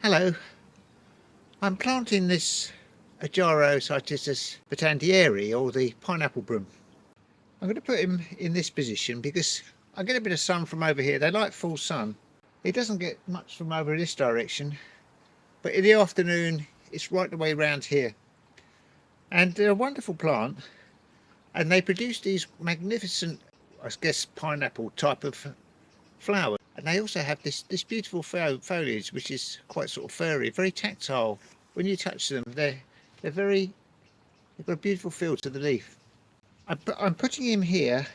Hello, I'm planting this Ajarocytisus batandieri, or the pineapple broom. I'm going to put him in this position because I get a bit of sun from over here. They like full sun. It doesn't get much from over in this direction, but in the afternoon it's right the way round here. And they're a wonderful plant, and they produce these magnificent, I guess, pineapple type of flowers. And they also have this beautiful foliage, which is quite sort of furry, very tactile. When you touch them, they've got a beautiful feel to the leaf. I'm putting him here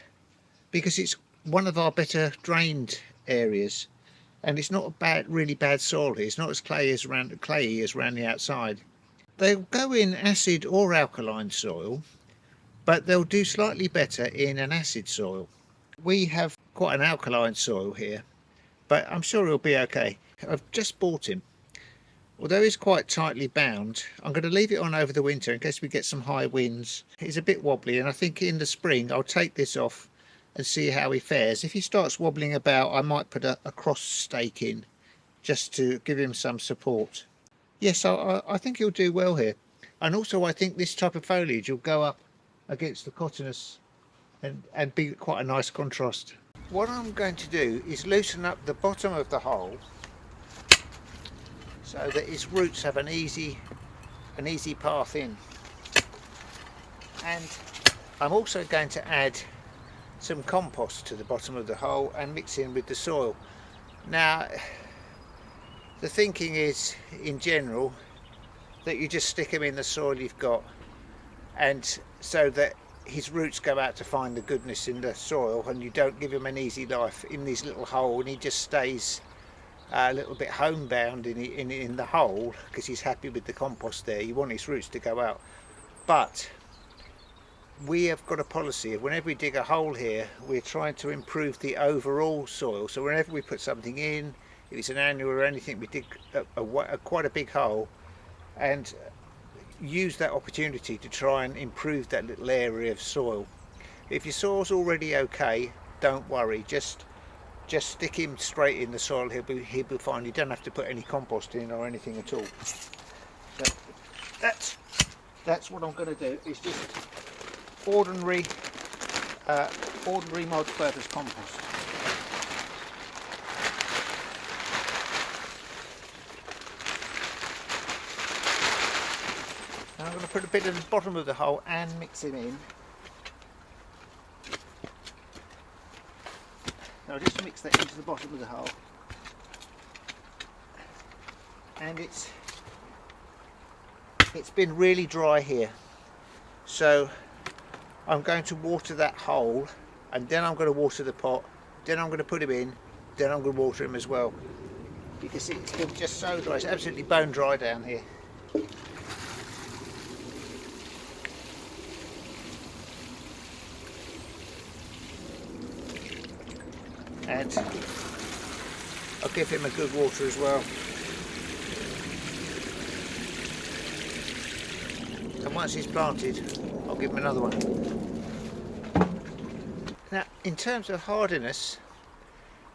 because it's one of our better drained areas, and it's not a really bad soil here. It's not as clayey as around the outside. They'll go in acid or alkaline soil, but they'll do slightly better in an acid soil. We have quite an alkaline soil here, but I'm sure he'll be okay. I've just bought him. Although he's quite tightly bound, I'm going to leave it on over the winter in case we get some high winds. He's a bit wobbly, and I think in the spring I'll take this off and see how he fares. If he starts wobbling about, I might put a cross stake in just to give him some support. Yes, I think he'll do well here. And also I think this type of foliage will go up against the cotinus and be quite a nice contrast. What I'm going to do is loosen up the bottom of the hole so that his roots have an easy path in. And I'm also going to add some compost to the bottom of the hole and mix in with the soil. Now, the thinking is, in general, that you just stick him in the soil you've got, and so that his roots go out to find the goodness in the soil, and you don't give him an easy life in this little hole, and he just stays a little bit homebound in the hole because he's happy with the compost there. You want his roots to go out. But we have got a policy of whenever we dig a hole here, we're trying to improve the overall soil. So whenever we put something in, if it's an annual or anything, we dig quite a big hole and use that opportunity to try and improve that little area of soil. If your soil's already okay, don't worry, just stick him straight in the soil. He'll be fine. You don't have to put any compost in or anything at all. So that's what I'm going to do, is just ordinary multi-purpose compost. Now I'm going to put a bit at the bottom of the hole and mix it in. Now just mix that into the bottom of the hole, and it's been really dry here, so I'm going to water that hole, and then I'm going to water the pot, then I'm going to put him in, then I'm going to water him as well, because it's been just so dry. It's absolutely bone dry down here. And I'll give him a good water as well. And once he's planted, I'll give him another one. Now, in terms of hardiness,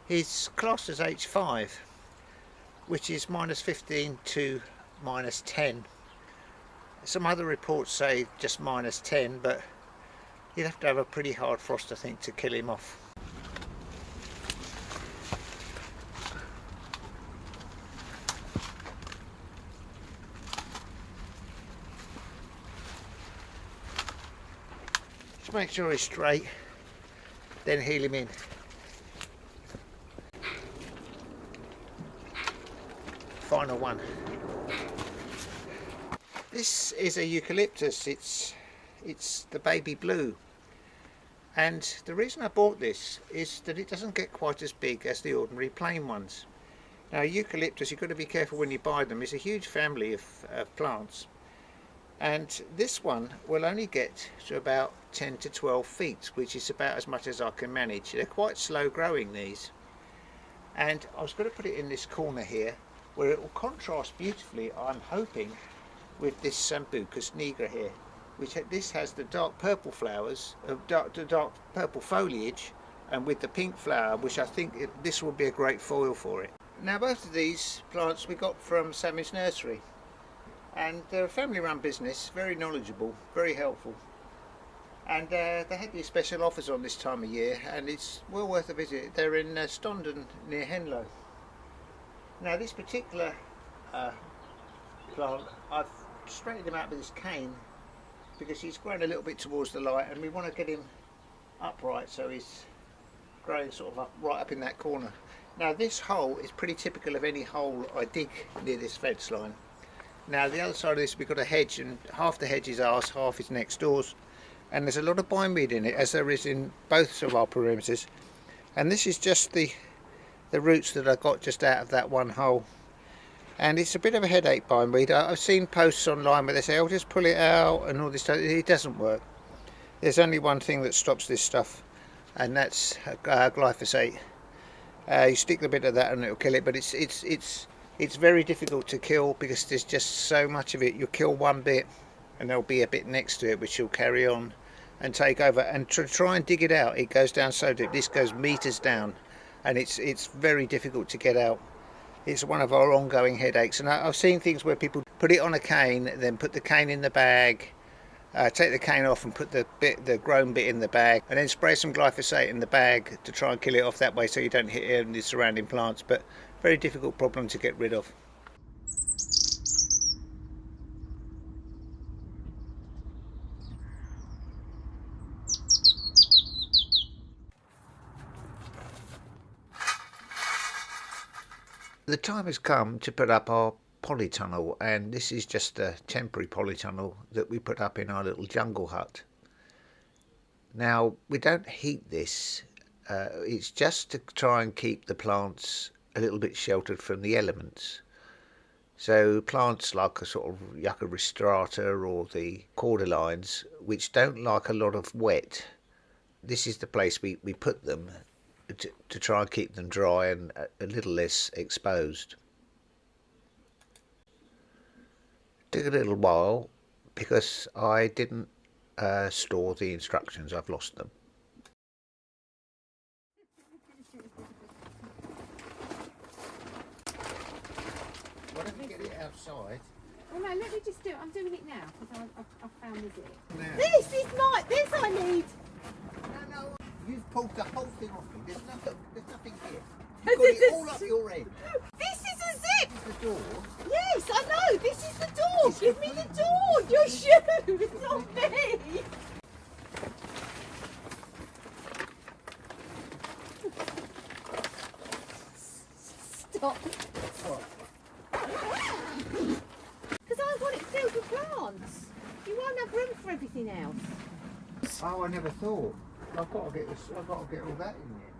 he's classed as H5, which is -15 to -10. Some other reports say just -10, but you'd have to have a pretty hard frost, I think, to kill him off. Make sure he's straight, then heel him in. Final one. This is a Eucalyptus. It's the baby blue, and the reason I bought this is that it doesn't get quite as big as the ordinary plain ones. Now, Eucalyptus, you've got to be careful when you buy them. It's a huge family of plants. And this one will only get to about 10 to 12 feet, which is about as much as I can manage. They're quite slow growing, these. And I was going to put it in this corner here, where it will contrast beautifully, I'm hoping, with this Sambucus nigra here, which this has the dark purple flowers, the dark purple foliage, and with the pink flower, which I think this will be a great foil for it. Now both of these plants we got from Sammy's nursery, and they're a family run business, very knowledgeable, very helpful, and they had these special offers on this time of year, and it's well worth a visit. They're in Stondon near Henlow. Now this particular plant, I've straightened him out with this cane because he's grown a little bit towards the light, and we want to get him upright so he's growing sort of right up in that corner. Now this hole is pretty typical of any hole I dig near this fence line. Now the other side of this we've got a hedge, and half the hedge is ours, half is next door's, and there's a lot of bindweed in it, as there is in both of our perimeters, and this is just the roots that I got just out of that one hole. And it's a bit of a headache, bindweed. I've seen posts online where they say, "Oh, just pull it out," and all this stuff. It doesn't work. There's only one thing that stops this stuff, and that's glyphosate. You stick the bit of that and it'll kill it, but it's very difficult to kill because there's just so much of it. You'll kill one bit and there'll be a bit next to it which will carry on and take over. And to try and dig it out, it goes down so deep. This goes meters down, and it's very difficult to get out. It's one of our ongoing headaches, and I've seen things where people put it on a cane, then put the cane in the bag, take the cane off and put the grown bit in the bag, and then spray some glyphosate in the bag to try and kill it off that way so you don't hit any surrounding plants. But very difficult problem to get rid of. The time has come to put up our polytunnel, and this is just a temporary polytunnel that we put up in our little jungle hut. Now we don't heat this, it's just to try and keep the plants a little bit sheltered from the elements. So plants like a sort of Yucca ristrata or the cordylines, which don't like a lot of wet, this is the place we put them to try and keep them dry and a little less exposed. Took a little while because I didn't store the instructions. I've lost them. Why don't we get it outside? Well, no, let me just do it. I'm doing it now because I've found this it. Now. This is my, this I need. No, you've pulled the whole thing off me. There's nothing here. You've got it all up your end. This is a zip. This is the door. Yes, I know. This is the door. Give me the door. Your shoe. It's not me. Stop. What? Because I want it filled with plants. You won't have room for everything else. Oh, I never thought. I've got to get all that in there.